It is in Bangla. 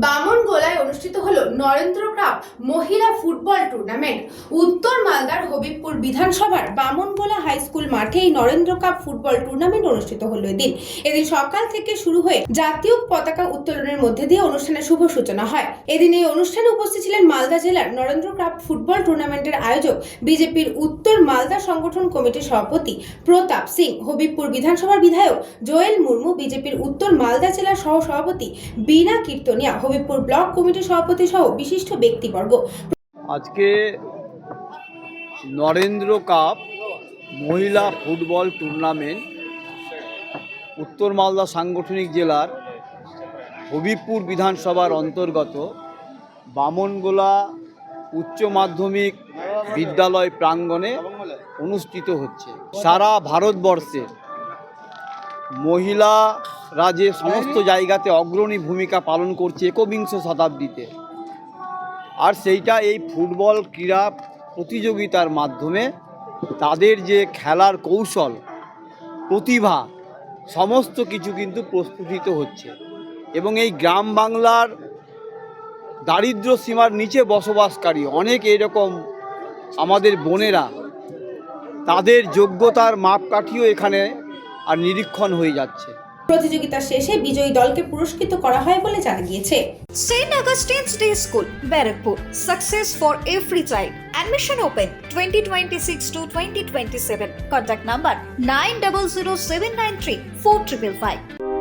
বামনগোলায় অনুষ্ঠিত হলো নরেন্দ্র কাপ মহিলা ফুটবল টুর্নামেন্ট। উত্তর মালদার হবিবপুর বিধানসভার বামনগোলা হাই স্কুল মাঠে এই নরেন্দ্র কাপ ফুটবল টুর্নামেন্ট অনুষ্ঠিত হলো। এদিন সকাল থেকে শুরু হয়ে জাতীয় পতাকা উত্তোলনের মধ্যে দিয়ে অনুষ্ঠানের শুভ সূচনা হয়। এদিন এই অনুষ্ঠানে উপস্থিত ছিলেন মালদা জেলার নরেন্দ্র কাপ ফুটবল টুর্নামেন্টের আয়োজক বিজেপির উত্তর মালদা সংগঠন কমিটির সভাপতি প্রতাপ সিং, হবিবপুর বিধানসভার বিধায়ক জোয়েল মুর্মু, বিজেপির উত্তর মালদা জেলার সহ সভাপতি বীণা কীর্তনিয়া, হবিবপুর ব্লক কমিটির সভাপতি সহ বিশিষ্ট ব্যক্তিবর্গ। আজকে নরেন্দ্র কাপ মহিলা ফুটবল টুর্নামেন্ট উত্তর মালদা সাংগঠনিক জেলার হবিবপুর বিধানসভার অন্তর্গত বামনগোলা উচ্চ মাধ্যমিক বিদ্যালয় প্রাঙ্গণে অনুষ্ঠিত হচ্ছে। সারা ভারতবর্ষে মহিলারা যে সমস্ত জায়গাতে অগ্রণী ভূমিকা পালন করছে একবিংশ শতাব্দীতে, আর সেইটা এই ফুটবল ক্রীড়া প্রতিযোগিতার মাধ্যমে তাদের যে খেলার কৌশল, প্রতিভা, সমস্ত কিছু কিন্তু প্রস্ফুটিত হচ্ছে। এবং এই গ্রাম বাংলার দারিদ্র্য সীমার নিচে বসবাসকারী অনেক এরকম আমাদের বোনেরা, তাদের যোগ্যতার মাপকাঠিও এখানে আর নিরীক্ষণ হয়ে যাচ্ছে। প্রতিযোগিতা শেষে বিজয়ী দলকে পুরস্কৃত করা হয় বলে জানা গিয়েছে। St. Augustine's Day School, Barrackpur. Success for every child. Admission open 2026 to 2027. Contact number 900793 4555.